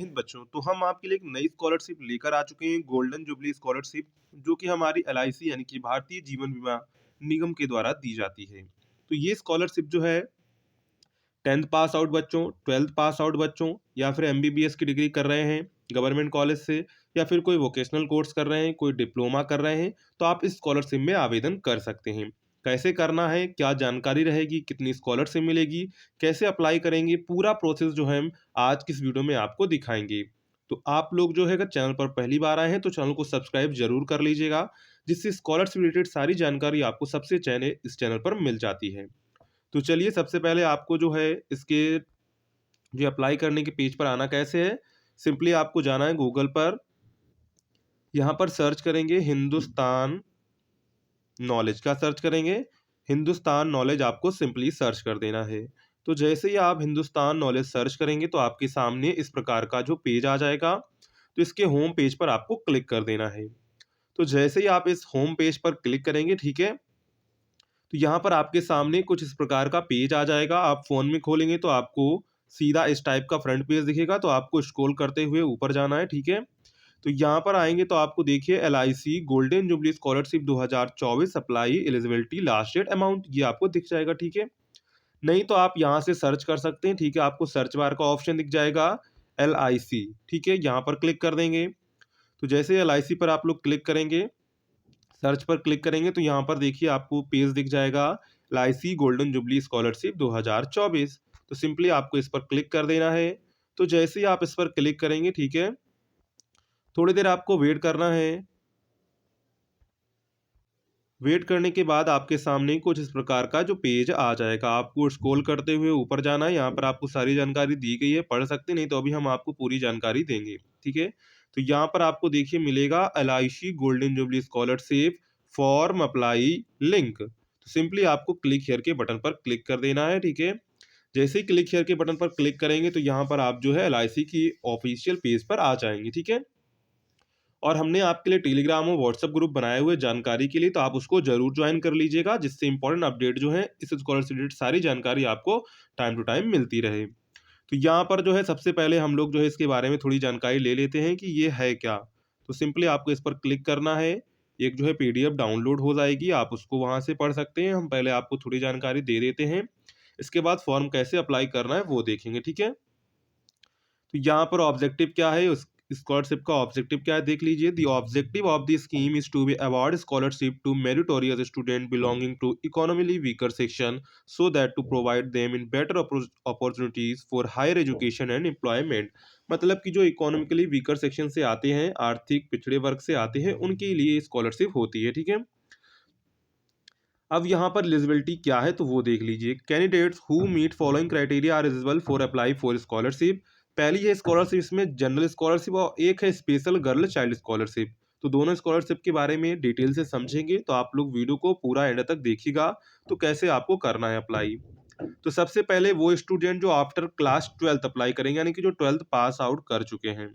हिंद बच्चों, तो हम आपके लिए एक नई स्कॉलरशिप लेकर आ चुके हैं, गोल्डन जुबली स्कॉलरशिप, जो कि हमारी एलआईसी यानी कि भारतीय जीवन बीमा निगम के द्वारा दी जाती है। तो ये स्कॉलरशिप जो है 10th पास आउट बच्चों, 12th पास आउट बच्चों, या फिर एमबीबीएस की डिग्री कर रहे हैं गवर्नमेंट कॉलेज से, या फिर कोई वोकेशनल कोर्स कर रहे हैं, कोई डिप्लोमा कर रहे हैं, तो आप इस स्कॉलरशिप में आवेदन कर सकते हैं। कैसे करना है, क्या जानकारी रहेगी, कितनी स्कॉलरशिप मिलेगी, कैसे अप्लाई करेंगे, पूरा प्रोसेस जो है हम आज की इस वीडियो में आपको दिखाएंगे। तो आप लोग जो है अगर चैनल पर पहली बार आए हैं तो चैनल को सब्सक्राइब जरूर कर लीजिएगा, जिससे स्कॉलरशिप रिलेटेड सारी जानकारी आपको सबसे चैनल इस चैनल पर मिल जाती है। तो चलिए सबसे पहले आपको जो है इसके जो अप्लाई करने के पेज पर आना कैसे है। सिंपली आपको जाना है गूगल पर, यहाँ पर सर्च करेंगे हिंदुस्तान नॉलेज का सर्च करेंगे। हिंदुस्तान नॉलेज आपको सिंपली सर्च कर देना है। तो जैसे ही आप हिंदुस्तान नॉलेज सर्च करेंगे तो आपके सामने इस प्रकार का जो पेज आ जाएगा। तो इसके होम पेज पर आपको क्लिक कर देना है। तो जैसे ही आप इस होम पेज पर क्लिक करेंगे, ठीक है, तो यहाँ पर आपके सामने कुछ इस प्रकार का पेज आ जाएगा। आप फ़ोन में खोलेंगे तो आपको सीधा इस टाइप का फ्रंट पेज दिखेगा, तो आपको स्क्रॉल करते हुए ऊपर जाना है, ठीक है। तो यहाँ पर आएँगे तो आपको देखिए LIC golden jubilee scholarship 2024 apply eligibility last date amount, ये आपको दिख जाएगा, ठीक है। नहीं तो आप यहाँ से सर्च कर सकते हैं, ठीक है, आपको सर्च बार का ऑप्शन दिख जाएगा एलआईसी, ठीक है, यहाँ पर क्लिक कर देंगे। तो जैसे एलआईसी पर आप लोग क्लिक करेंगे, सर्च पर क्लिक करेंगे तो यहाँ पर देखिए आपको पेज दिख जाएगा एलआईसी गोल्डन जुबली स्कॉलरशिप 2024। तो सिंपली आपको इस पर क्लिक कर देना है। तो जैसे ही आप इस पर क्लिक करेंगे, ठीक है, थोड़ी देर आपको वेट करना है। वेट करने के बाद आपके सामने कुछ इस प्रकार का जो पेज आ जाएगा, आपको स्क्रॉल करते हुए ऊपर जाना है। यहाँ पर आपको सारी जानकारी दी गई है, पढ़ सकते, नहीं तो अभी हम आपको पूरी जानकारी देंगे, ठीक है। तो यहाँ पर आपको देखिए मिलेगा LIC golden jubilee scholarship form apply link. तो सिंपली आपको क्लिक हियर के बटन पर क्लिक कर देना है, ठीक है। जैसे ही क्लिक हियर के बटन पर क्लिक करेंगे तो यहाँ पर आप जो है एलआईसी की ऑफिशियल पेज पर आ जाएंगे, ठीक है। और हमने आपके लिए टेलीग्राम और व्हाट्सएप ग्रुप बनाए हुए जानकारी के लिए, तो आप उसको जरूर ज्वाइन कर लीजिएगा, जिससे इंपॉर्टेंट अपडेट जो है इस स्कॉलरशिप से रिलेटेड सारी जानकारी आपको टाइम टू टाइम मिलती रहे। तो यहाँ पर जो है सबसे पहले हम लोग जो है इसके बारे में थोड़ी जानकारी ले लेते हैं कि ये है क्या। तो सिंपली आपको इस पर क्लिक करना है। एक जो है पीडीएफ डाउनलोड हो जाएगी, आप उसको वहां से पढ़ सकते हैं। हम पहले आपको थोड़ी जानकारी दे देते हैं, इसके बाद फॉर्म कैसे अप्लाई करना है वो देखेंगे, ठीक है। तो यहाँ पर ऑब्जेक्टिव क्या है, उस स्कॉलरशिप का ऑब्जेक्टिव क्या है देख लीजिए। The objective of the scheme is to be award scholarship to meritorious student belonging to economically weaker section, so that to provide them in better opportunities for higher education and employment. मतलब कि जो economically weaker section से आते हैं, आर्थिक पिछड़े वर्ग से आते हैं, उनके लिए स्कॉलरशिप होती है, ठीक है। अब यहाँ पर एलिजिबिलिटी क्या है तो वो देख लीजिए। Candidates who meet following criteria are eligible for apply for scholarship. पहली है स्कॉलरशिप, इसमें जनरल स्कॉलरशिप, और एक है स्पेशल गर्ल चाइल्ड स्कॉलरशिप। तो दोनों स्कॉलरशिप के बारे में डिटेल से समझेंगे, तो आप लोग वीडियो को पूरा एंड तक देखिएगा तो कैसे आपको करना है अप्लाई। तो सबसे पहले वो स्टूडेंट जो आफ्टर क्लास 12th अप्लाई करेंगे, यानी कि जो 12th पास आउट कर चुके हैं।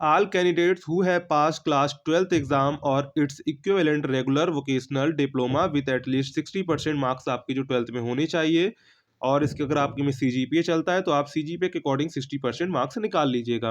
All candidates who have passed class 12th exam or its equivalent regular vocational diploma with at least 60% marks आपके जो 12th में होने चाहिए। और इसके अगर आपके में सीजीपीए चलता है तो आप सीजीपीए के अकॉर्डिंग 60% मार्क्स निकाल लीजिएगा।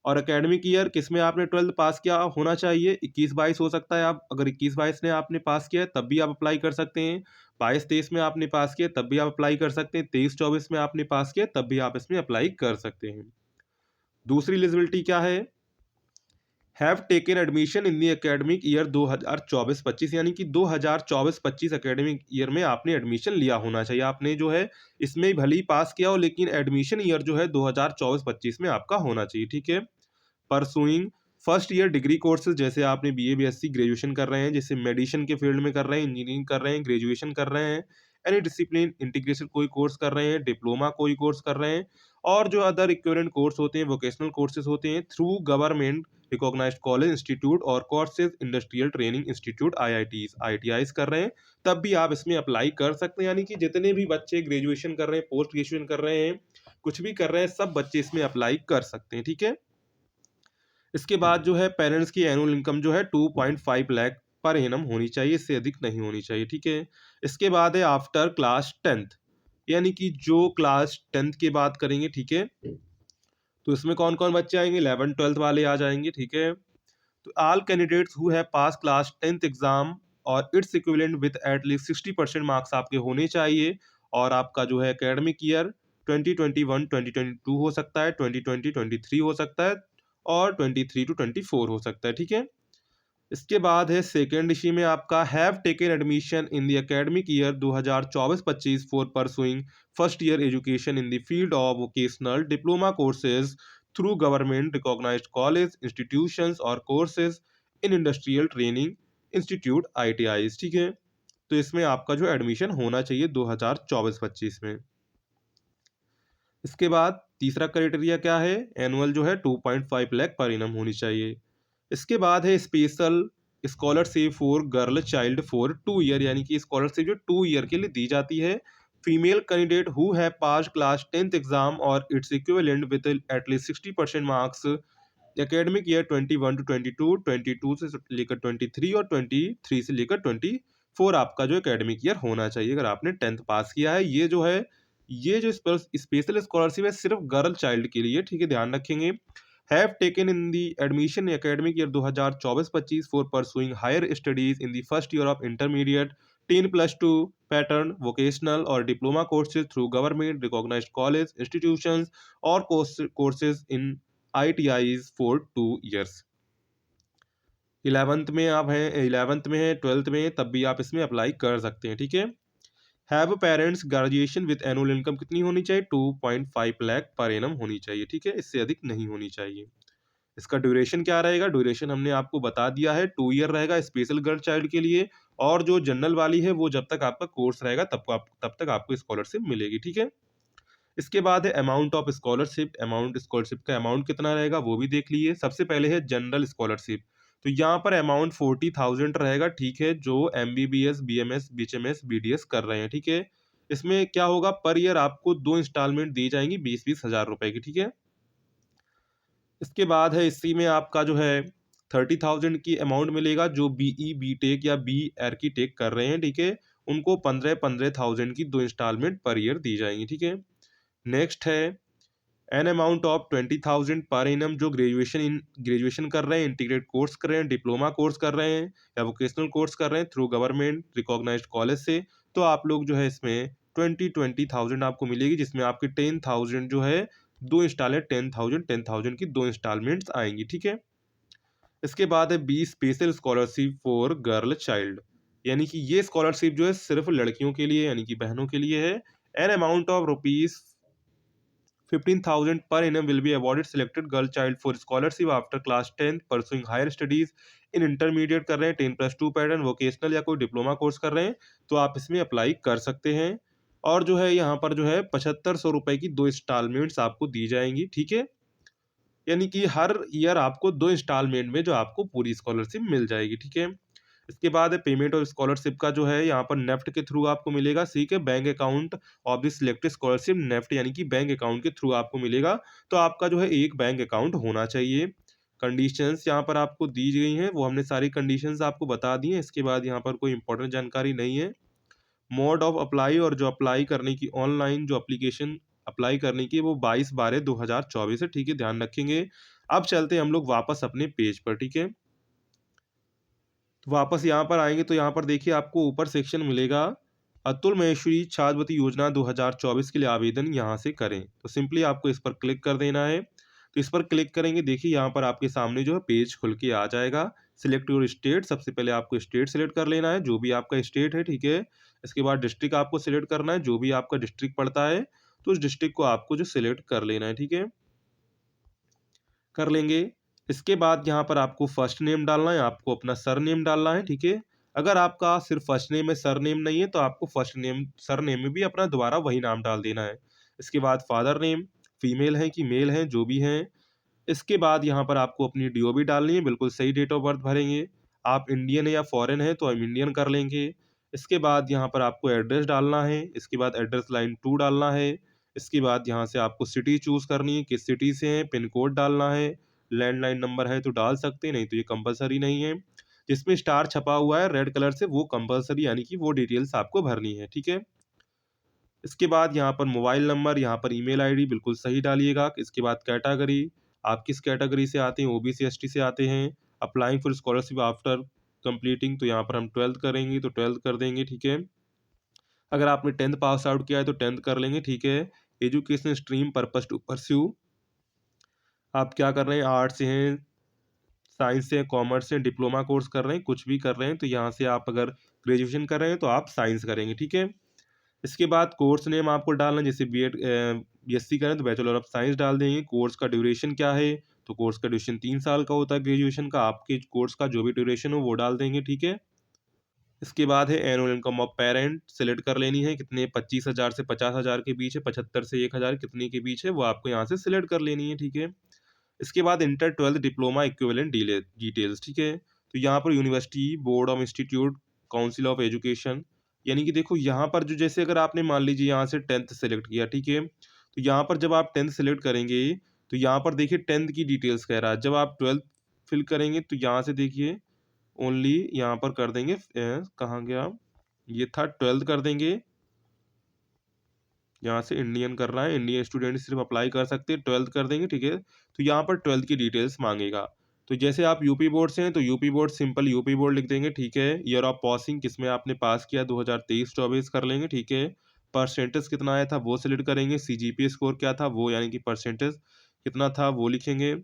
और एकेडमिक ईयर किस में आपने 12th पास किया होना चाहिए, 21-22 हो सकता है। आप अगर 21-22 में आपने पास किया है तब भी आप अप्लाई कर सकते हैं। 22-23 में आपने पास किया तब भी आप अप्लाई कर सकते हैं। 23-24 में आपने पास किया तब भी आप इसमें अप्लाई कर सकते हैं। दूसरी एलिजिबिलिटी क्या है, have taken admission in the academic year 2024-25, यानी कि 2024-25 एकेडमिक ईयर में आपने एडमिशन लिया होना चाहिए। आपने जो है इसमें भले ही पास किया हो, लेकिन एडमिशन ईयर जो है 2024-25 में आपका होना चाहिए, ठीक है। Pursuing first year degree courses, जैसे आपने बीए बीएससी ग्रेजुएशन कर रहे हैं, जैसे मेडिसिन के फील्ड में कर रहे हैं, इंजीनियरिंग कर रहे हैं, ग्रेजुएशन कर रहे हैं, एनी डिसिप्लिन इंटीग्रेशन कोई कोर्स कर रहे हैं, डिप्लोमा कोई कोर्स कर रहे हैं, और जो अदर इक्विवेलेंट कोर्स होते हैं, वोकेशनल कोर्सेज होते हैं through government recognised college institute और courses industrial training institute IITs ITIs कर रहे हैं, तब भी आप इसमें अप्लाई कर सकते हैं। यानी कि जितने भी बच्चे ग्रेजुएशन कर रहे हैं, पोस्ट ग्रेजुएशन कर रहे हैं, कुछ भी कर रहे हैं, सब बच्चे इसमें अप्लाई कर सकते हैं, ठीक है। इसके बाद जो है पेरेंट्स की एनुअल इनकम जो है 2.5 लाख पर एनम होनी चाहिए, इससे अधिक नहीं होनी चाहिए, ठीक है। इसके बाद है आफ्टर क्लास 10th, यानी कि जो क्लास 10th के बाद करेंगे, ठीक है, तो इसमें कौन-कौन बच्चे आएँगे? 11th-12th वाले आ जाएँगे, ठीक है? तो all candidates who have pass class 10th exam और it's equivalent with at least 60% marks आपके होने चाहिए और आपका जो है एकेडमिक ईयर 2021-2022 हो सकता है, 2020-23 हो सकता है और 23 टू 24 हो सकता है, ठीक है? इसके बाद है सेकंड इश्यू में आपका have taken admission in the academic year 2024-25 for pursuing first year education in the field of vocational diploma courses through government recognised college institutions और courses in industrial training institute ITIs, ठीक है? तो इसमें आपका जो admission होना चाहिए 2024-25 में। इसके बाद तीसरा क्राइटेरिया क्या है? एनुअल जो है 2.5 लाख पर एनम होनी चाहिए। इसके बाद है special scholarship for girl child for 2 year, यानी कि स्कॉलरशिप जो 2 ईयर के लिए दी जाती है। Female candidate who have passed class 10th exam और it's equivalent with at least 60% marks academic year 21 to 22, 22 से लेकर 23 और 23 से लेकर 24 आपका जो एकेडमिक ईयर होना चाहिए अगर आपने 10th पास किया है। ये जो स्पेशल स्कॉलरशिप है सिर्फ गर्ल चाइल्ड के लिए, ठीक है, ध्यान रखेंगे। Have taken in the admission academic year 2024-25 for pursuing higher studies in the first year of intermediate 10+2 pattern vocational और diploma courses through government recognised college institutions और courses in ITIs for 2 years. 11th में है 12th में, तब भी आप इसमें apply कर सकते हैं, ठीक है। Have parents graduation with annual income कितनी होनी चाहिए? 2.5 लाख पर एनम होनी चाहिए, ठीक है, इससे अधिक नहीं होनी चाहिए। इसका ड्यूरेशन क्या रहेगा? ड्यूरेशन हमने आपको बता दिया है, 2 ईयर रहेगा स्पेशल गर्ल चाइल्ड के लिए और जो जनरल वाली है वो जब तक आपका कोर्स रहेगा तब तक आपको स्कॉलरशिप मिलेगी, ठीक है। इसके बाद है अमाउंट ऑफ स्कॉलरशिप। स्कॉलरशिप का अमाउंट कितना रहेगा वो भी देख लीजिए। सबसे पहले है जनरल स्कॉलरशिप, तो यहाँ पर अमाउंट 40,000 रहेगा, ठीक है, जो एमबीबीएस, बीएमएस, बीएचएमएस, बीडीएस कर रहे हैं, ठीक है। इसमें क्या होगा, पर ईयर आपको 2 इंस्टॉलमेंट दी जाएंगी 20-20 हज़ार रुपए की, ठीक है। इसके बाद है इसी में आपका जो है 30,000 की अमाउंट मिलेगा जो बीई, बीटेक या बी आर्किटेक्ट कर रहे हैं, ठीक है। उनको 15,000 की 2 इंस्टॉलमेंट पर ईयर दी जाएंगी, ठीक है। नेक्स्ट है an amount of 20,000 per annum जो ग्रेजुएशन कर रहे हैं, इंटीग्रेटेड कोर्स कर रहे हैं, डिप्लोमा कोर्स कर रहे हैं या वोकेशनल कोर्स कर रहे हैं थ्रू गवर्नमेंट रिकॉग्नाइज्ड कॉलेज से, तो आप लोग जो है इसमें 20,000 आपको मिलेगी, जिसमें आपकी 10,000 जो है 2 इंस्टॉलमेंट, 10,000 की 2 इंस्टॉलमेंट्स आएंगी, ठीक है। इसके बाद है B special scholarship for girl child, यानी कि ये स्कॉलरशिप जो है सिर्फ लड़कियों के लिए यानी कि बहनों के लिए है। An amount of rupees 15,000 per annum will be awarded selected girl child for scholarship after class 10th pursuing higher studies in intermediate कर रहे हैं 10+2 पैटर्न वोकेशनल या कोई डिप्लोमा कोर्स कर रहे हैं तो आप इसमें अप्लाई कर सकते हैं। और जो है यहाँ पर जो है 7,500 रुपए की 2 इंस्टॉलमेंट्स आपको दी जाएंगी, ठीक है। यानी कि हर ईयर आपको 2 इंस्टॉलमेंट में जो आपको पूरी स्कॉलरशिप मिल जाएगी, ठीक है। इसके बाद है पेमेंट और स्कॉलरशिप का जो है यहाँ पर नेफ्ट के थ्रू आपको मिलेगा, ठीक है। Bank account of the selected scholarship NEFT, यानी कि बैंक अकाउंट के थ्रू आपको मिलेगा। तो आपका जो है एक बैंक अकाउंट होना चाहिए। कंडीशंस यहाँ पर आपको दी गई हैं, वो हमने सारी कंडीशंस आपको बता दी हैं। इसके बाद यहाँ पर कोई इंपॉर्टेंट जानकारी नहीं है। मोड ऑफ अप्लाई और जो अप्लाई करने की ऑनलाइन जो एप्लीकेशन अप्लाई करने की वो 22/12/2024 है, ठीक है, ध्यान रखेंगे। अब चलते हैं हम लोग वापस अपने पेज पर, ठीक है। तो वापस यहाँ पर आएँगे तो यहाँ पर देखिए आपको ऊपर सेक्शन मिलेगा, अतुल महेश्वरी छात्रवृत्ति योजना 2024 के लिए आवेदन यहाँ से करें। तो सिंपली आपको इस पर क्लिक कर देना है। तो इस पर क्लिक करेंगे, देखिए यहाँ पर आपके सामने जो है पेज खुल के आ जाएगा। सिलेक्ट योर स्टेट, सबसे पहले आपको स्टेट सेलेक्ट कर लेना है, जो भी आपका स्टेट है, ठीक है। इसके बाद डिस्ट्रिक्ट आपको सिलेक्ट करना है, जो भी आपका डिस्ट्रिक्ट पड़ता है, तो उस डिस्ट्रिक्ट को आपको जो सिलेक्ट कर लेना है, ठीक है। कर लेंगे। इसके बाद यहाँ पर आपको फर्स्ट नेम डालना है, आपको अपना सरनेम डालना है, ठीक है। अगर आपका सिर्फ फर्स्ट नेम है, सरनेम नहीं है, तो आपको फर्स्ट नेम सरनेम में भी अपना दोबारा वही नाम डाल देना है। इसके बाद फादर नेम, फीमेल हैं कि मेल हैं, जो भी हैं। इसके बाद यहाँ पर आपको अपनी डीओबी डालनी है, बिल्कुल सही डेट ऑफ बर्थ भरेंगे। आप इंडियन है या फॉरेन है तो हम इंडियन कर लेंगे। इसके बाद यहाँ पर आपको एड्रेस डालना है, इसके बाद एड्रेस लाइन 2 डालना है। इसके बाद यहाँ से आपको सिटी चूज़ करनी है, किस सिटी से हैं, पिन कोड डालना है। लैंडलाइन नंबर है तो डाल सकते हैं, नहीं तो ये कंपल्सरी नहीं है। जिसमें स्टार छपा हुआ है रेड कलर से वो कंपल्सरी, यानी कि वो डिटेल्स आपको भरनी है, ठीक है। इसके बाद यहाँ पर मोबाइल नंबर, यहाँ पर ईमेल आईडी बिल्कुल सही डालिएगा। इसके बाद कैटेगरी, आप किस कैटेगरी से आते हैं, ओबीसी, एसटी से आते हैं। Applying for scholarship after completing, तो यहाँ पर हम 12th करेंगे तो 12th कर देंगे, ठीक है। अगर आपने 10th पास आउट किया है तो 10th कर लेंगे, ठीक है। Education stream purpose to pursue, आप क्या कर रहे हैं, आर्ट्स से हैं, साइंस से, कॉमर्स से, डिप्लोमा कोर्स कर रहे हैं, कुछ भी कर रहे हैं, तो यहाँ से आप अगर ग्रेजुएशन कर रहे हैं तो आप साइंस करेंगे, ठीक है। इसके बाद कोर्स नेम आपको डालना है, जैसे बीएड बीएससी करें तो बैचलर ऑफ साइंस डाल देंगे। कोर्स का ड्यूरेशन क्या है, तो कोर्स का ड्यूरेशन 3 साल का होता है ग्रेजुएशन का। आपके कोर्स का जो भी ड्यूरेशन हो वो डाल देंगे, ठीक है। इसके बाद है annual income of parent select कर लेनी है, कितने 25,000 से 50,000 के बीच है, 75 से 1,000 कितने के बीच है वो आपको यहाँ से सिलेक्ट कर लेनी है, ठीक है। इसके बाद inter 12th diploma equivalent details, ठीक है। तो यहाँ पर university, board of institute, council of education, यानी कि देखो यहाँ पर जो, जैसे अगर आपने मान लीजिए यहाँ से 10th सेलेक्ट किया, ठीक है। तो यहाँ पर जब आप 10th सेलेक्ट करेंगे तो यहाँ पर देखिए 10th की डिटेल्स कह रहा है। जब आप 12th फिल करेंगे तो यहाँ से देखिए ओनली यहाँ पर कर देंगे, कहाँ गया, ये था 12th कर देंगे। यहाँ से इंडियन करना है, इंडियन स्टूडेंट सिर्फ अप्लाई कर सकते हैं, 12th कर देंगे, ठीक है। तो यहाँ पर 12th की डिटेल्स मांगेगा। तो जैसे आप यूपी बोर्ड से हैं तो UP board, simple UP board लिख देंगे, ठीक है। ईयर ऑफ पासिंग किसमें आपने पास किया, 2023-24 कर लेंगे, ठीक है। परसेंटेज कितना आया था वो सिलेक्ट करेंगे, सीजीपीए स्कोर क्या था वो, यानी कि परसेंटेज कितना था वो लिखेंगे।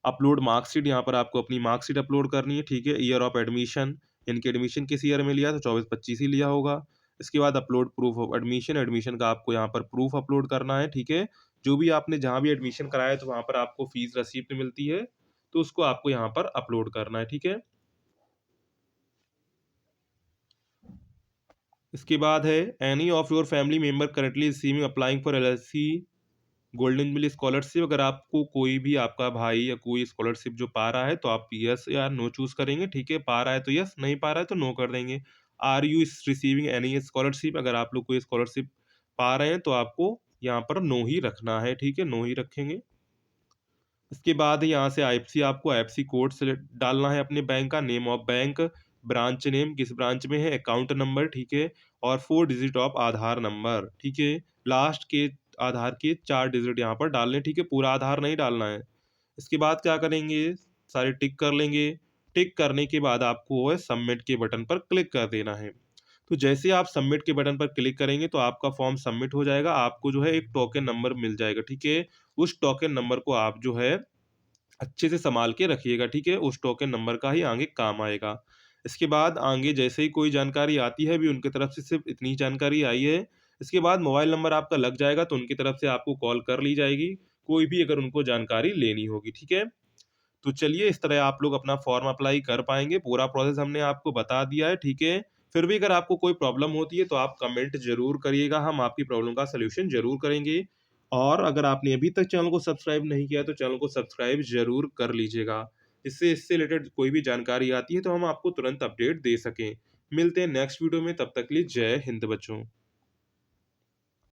अपलोड मार्कशीट, यहाँ पर आपको अपनी मार्कशीट अपलोड करनी है, ठीक है। ईयर ऑफ एडमिशन, यानी कि एडमिशन किस ईयर में लिया, तो 24-25 ही लिया होगा। इसके बाद upload proof of admission, admission का आपको यहाँ पर प्रूफ अपलोड करना है, ठीक है। जो भी आपने जहाँ भी एडमिशन कराया है तो वहाँ पर आपको फीस रिसीप्ट मिलती है, तो उसको आपको यहाँ पर अपलोड करना है, ठीक है। इसके बाद है any of your family member currently receiving applying for LLC golden jubilee scholarship, अगर आपको कोई भी आपका भाई या कोई स्कॉलरशिप जो पा रहा है तो आप यस या नो चूज करेंगे, ठीक है। पा रहा है तो यस, नहीं पा रहा है तो नो कर देंगे। Are you receiving any scholarship, अगर आप लोग कोई स्कॉलरशिप पा रहे हैं तो आपको यहाँ पर नो ही रखना है, ठीक है, नो ही रखेंगे। इसके बाद यहाँ से आईएफसी, आपको आईएफसी कोड सेलेक्ट डालना है अपने बैंक का, name of bank, branch name किस ब्रांच में है, अकाउंट नंबर, ठीक है। और 4 डिजिट ऑफ आधार नंबर, ठीक है। लास्ट के आधार के 4 डिजिट यहाँ पर डालने, ठीक है, पूरा आधार नहीं डालना है। इसके बाद क्या करेंगे, सारे टिक कर लेंगे। टिक करने के बाद आपको वो है सबमिट के बटन पर क्लिक कर देना है। तो जैसे आप सबमिट के बटन पर क्लिक करेंगे तो आपका फॉर्म सबमिट हो जाएगा। आपको जो है एक टोकन नंबर मिल जाएगा, ठीक है। उस टोकन नंबर को आप जो है अच्छे से सँभाल के रखिएगा, ठीक है? उस टोकन नंबर का ही आगे काम आएगा। इसके बाद आगे जैसे ही कोई जानकारी आती है, अभी उनकी तरफ से सिर्फ़ इतनी ही जानकारी आई है। इसके बाद मोबाइल नंबर आपका लग जाएगा तो उनकी तरफ से आपको कॉल कर ली जाएगी, कोई भी अगर उनको जानकारी लेनी होगी, ठीक है? तो चलिए इस तरह आप लोग अपना फॉर्म अप्लाई कर पाएँगे, पूरा प्रोसेस हमने आपको बता दिया है, ठीक है? फिर भी अगर आपको कोई प्रॉब्लम होती है तो आप कमेंट ज़रूर करिएगा, हम आपकी प्रॉब्लम का सॉल्यूशन ज़रूर करेंगे। और अगर आपने अभी तक चैनल को सब्सक्राइब नहीं किया है तो चैनल को सब्सक्राइब ज़रूर कर लीजिएगा। इससे रिलेटेड कोई भी जानकारी आती है तो हम आपको तुरंत अपडेट दे सकें। मिलते हैं नेक्स्ट वीडियो में, तब तक के लिए जय हिंद बच्चों।